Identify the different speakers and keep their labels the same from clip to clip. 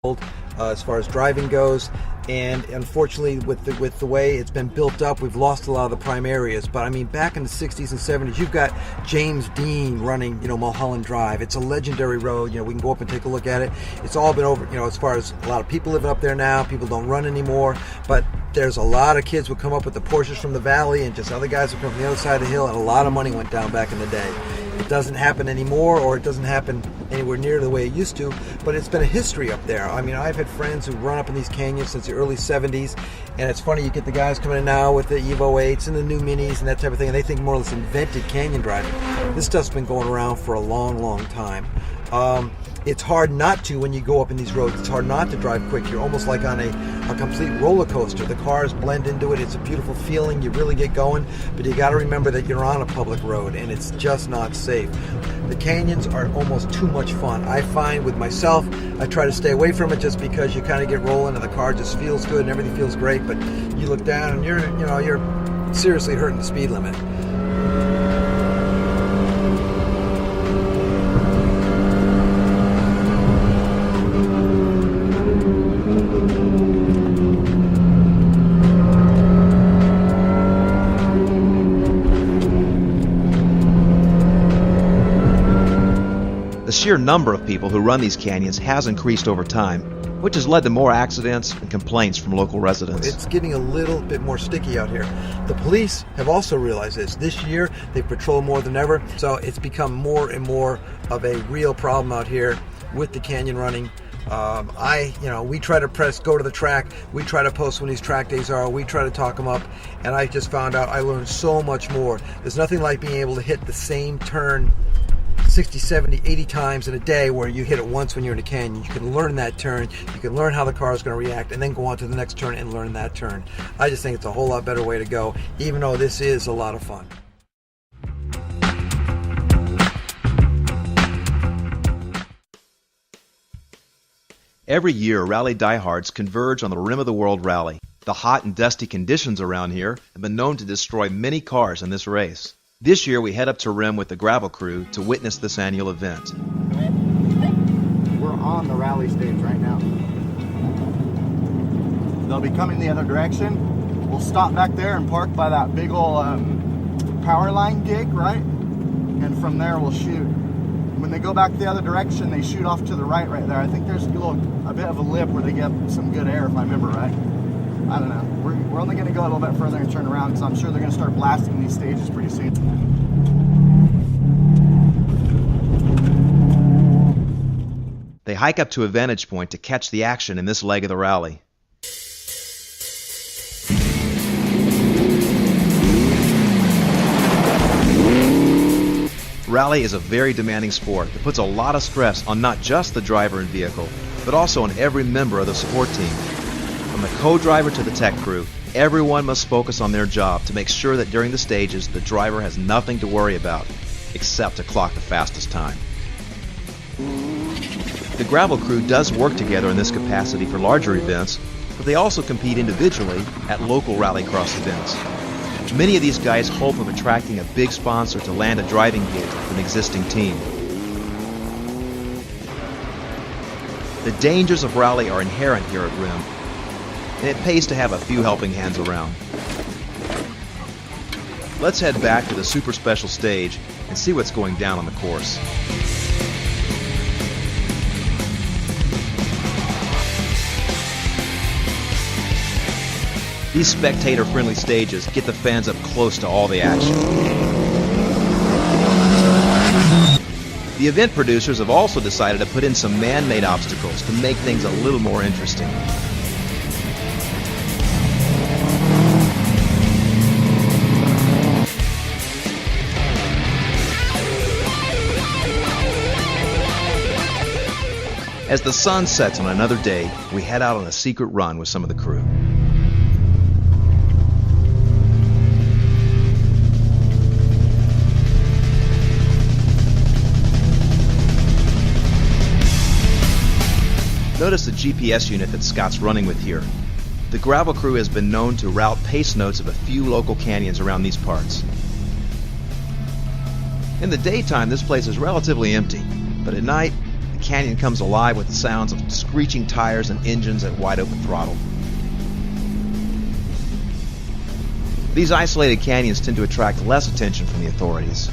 Speaker 1: as far as driving goes, and unfortunately with the way it's been built up, we've lost a lot of the prime areas. But I mean, back in the 60s and 70s, you've got James Dean running, Mulholland Drive. It's a legendary road. We can go up and take a look at it. It's all been over, as far as a lot of people living up there now. People don't run anymore, but there's a lot of kids who come up with the Porsches from the valley, and just other guys who come from the other side of the hill, and a lot of money went down back in the day. It doesn't happen anymore, or it doesn't happen anywhere near the way it used to, but it's been a history up there. I mean, I've had friends who run up in these canyons since the early 70s, and it's funny, you get the guys coming in now with the Evo 8s and the new Minis and that type of thing, and they think more or less invented canyon driving. This stuff's been going around for a long, long time. It's hard not to when you go up in these roads. It's hard not to drive quick. You're almost like on a complete roller coaster. The cars blend into it. It's a beautiful feeling. You really get going, but you got to remember that you're on a public road, and it's just not safe. The canyons are almost too much fun. I find with myself, I try to stay away from it just because you kind of get rolling and the car just feels good and everything feels great, but you look down and you're seriously hurting the speed limit.
Speaker 2: The sheer number of people who run these canyons has increased over time, which has led to more accidents and complaints from local residents.
Speaker 1: It's getting a little bit more sticky out here. The police have also realized this. This year, they patrol more than ever, so it's become more and more of a real problem out here with the canyon running. We try to go to the track. We try to post when these track days are. We try to talk them up, and I just found out I learned so much more. There's nothing like being able to hit the same turn 60, 70, 80 times in a day where you hit it once when you're in a canyon. You can learn that turn, you can learn how the car is going to react, and then go on to the next turn and learn that turn. I just think it's a whole lot better way to go, even though this is a lot of fun.
Speaker 2: Every year, rally diehards converge on the Rim of the World Rally. The hot and dusty conditions around here have been known to destroy many cars in this race. This year, we head up to Rim with the gravel crew to witness this annual event.
Speaker 3: We're on the rally stage right now. They'll be coming the other direction. We'll stop back there and park by that big old power line gig, right? And from there, we'll shoot. When they go back the other direction, they shoot off to the right there. I think there's a bit of a lip where they get some good air, if I remember right. I don't know. We're only going to go a little bit further and turn around because I'm sure they're going to start blasting these stages pretty soon.
Speaker 2: They hike up to a vantage point to catch the action in this leg of the rally. Rally is a very demanding sport that puts a lot of stress on not just the driver and vehicle, but also on every member of the support team. From the co-driver to the tech crew, everyone must focus on their job to make sure that during the stages the driver has nothing to worry about except to clock the fastest time. The gravel crew does work together in this capacity for larger events, but they also compete individually at local rallycross events. Many of these guys hope of attracting a big sponsor to land a driving gig with an existing team. The dangers of rally are inherent here at Rim, and it pays to have a few helping hands around. Let's head back to the super special stage and see what's going down on the course. These spectator-friendly stages get the fans up close to all the action. The event producers have also decided to put in some man-made obstacles to make things a little more interesting. As the sun sets on another day, we head out on a secret run with some of the crew. Notice the GPS unit that Scott's running with here. The gravel crew has been known to route pace notes of a few local canyons around these parts. In the daytime, this place is relatively empty, but at night, the canyon comes alive with the sounds of screeching tires and engines at wide open throttle. These isolated canyons tend to attract less attention from the authorities.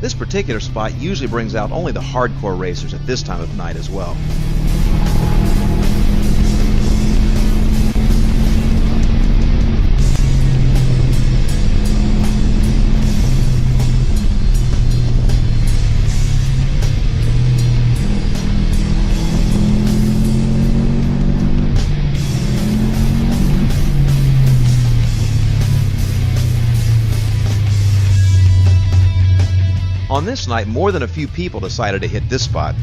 Speaker 2: This particular spot usually brings out only the hardcore racers at this time of night as well. On this night, more than a few people decided to hit this spot.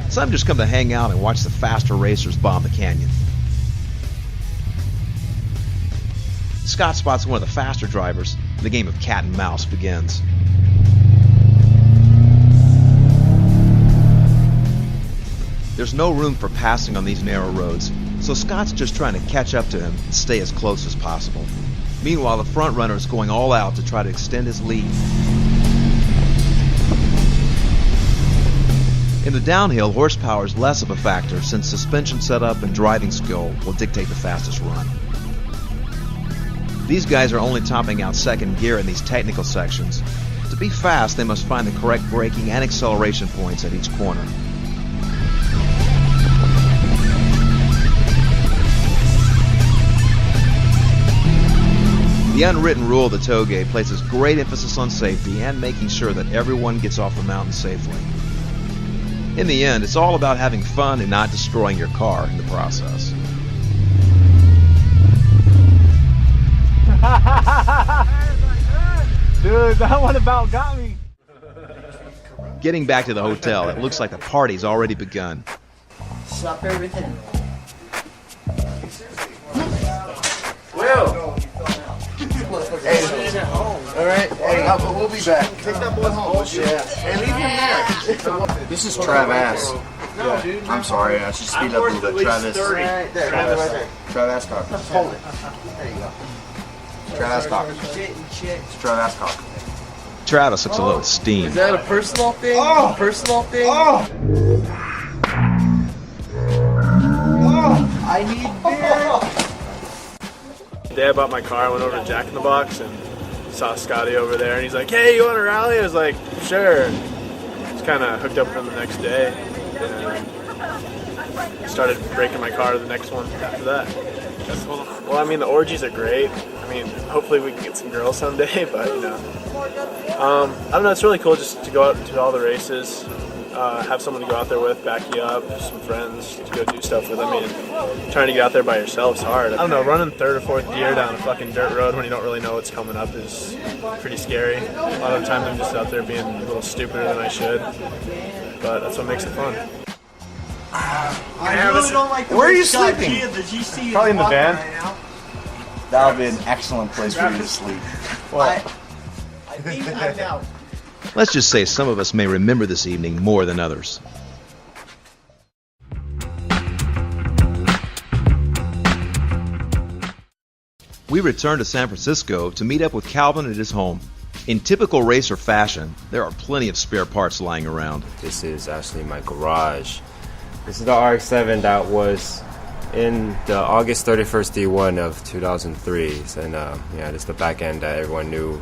Speaker 2: Some just come to hang out and watch the faster racers bomb the canyon. Scott spots one of the faster drivers. The game of cat and mouse begins. There's no room for passing on these narrow roads, so Scott's just trying to catch up to him and stay as close as possible. Meanwhile, the front runner is going all out to try to extend his lead. In the downhill, horsepower is less of a factor since suspension setup and driving skill will dictate the fastest run. These guys are only topping out second gear in these technical sections. To be fast, they must find the correct braking and acceleration points at each corner. The unwritten rule of the Touge places great emphasis on safety and making sure that everyone gets off the mountain safely. In the end, it's all about having fun and not destroying your car in the process.
Speaker 3: Dude, that one about got me.
Speaker 2: Getting back to the hotel, it looks like the party's already begun.
Speaker 4: Stop everything.
Speaker 3: Will. Hey, all right. Hey, but we'll be back. Take that boy home. Yeah. Hey, leave him there. This is Travis. I'm sorry, I should speed up a little bit. Travis. Travis Cock. Hold it. There you go. Travis Cock. It's Travis Cock.
Speaker 2: Travis looks a little steamed.
Speaker 4: Is that a personal thing? Oh. Personal thing?
Speaker 3: Oh.
Speaker 4: Oh. I need beer.
Speaker 5: The day I bought my car, I went over to Jack in the Box and saw Scotty over there, and he's like, "Hey, you want to rally?" I was like, "Sure." Just kind of hooked up with him the next day, and started breaking my car to the next one after that. Well, I mean, the orgies are great. I mean, hopefully we can get some girls someday, but you know, I don't know. It's really cool just to go out and do all the races. Have someone to go out there with, back you up, some friends to go do stuff with. I mean, trying to get out there by yourself is hard. I don't know, running third or fourth gear down a fucking dirt road when you don't really know what's coming up is pretty scary. A lot of times I'm just out there being a little stupider than I should, but that's what makes it fun.
Speaker 4: I really don't like the
Speaker 3: Where are you
Speaker 4: Scott
Speaker 3: sleeping?
Speaker 4: G of the GC
Speaker 3: Probably in the
Speaker 4: walking
Speaker 3: van.
Speaker 4: right now.
Speaker 3: That would be an excellent place for you to sleep.
Speaker 4: I think I'm out.
Speaker 2: Let's just say some of us may remember this evening more than others. We return to San Francisco to meet up with Calvin at his home. In typical racer fashion, there are plenty of spare parts lying around.
Speaker 6: This is actually my garage. This is the RX-7 that was in the August 31st D1 of 2003. And yeah, this is the back end that everyone knew.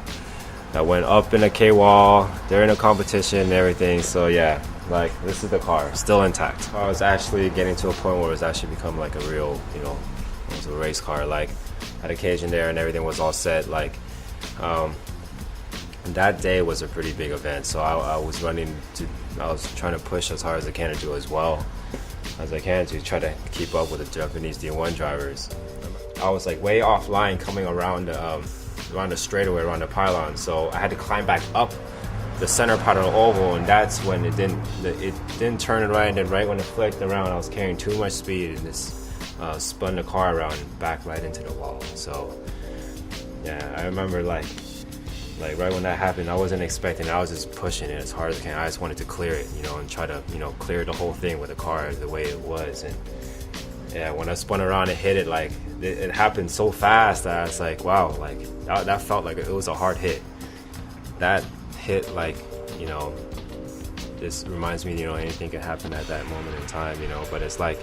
Speaker 6: That went up in a K-wall, they're in a competition and everything, so yeah, like, this is the car, still intact. I was actually getting to a point where it's actually become like a real, you know, it was a race car, like, had occasion there and everything was all set, like, that day was a pretty big event, so I was trying to push as hard as I can to do as well as I can to try to keep up with the Japanese D1 drivers. I was like way offline coming around the straightaway, around the pylon, so I had to climb back up the center part of the oval, and that's when it didn't turn it right, and then right when it flicked around, I was carrying too much speed and just spun the car around and back right into the wall. So yeah, I remember like right when that happened, I wasn't expecting it. I was just pushing it as hard as I can. I just wanted to clear it, you know, and try to, you know, clear the whole thing with the car the way it was. And yeah, when I spun around and hit it, like it happened so fast that I was like, wow, like that felt like it was a hard hit. That hit, like, you know, just reminds me, you know, anything can happen at that moment in time, you know. But it's like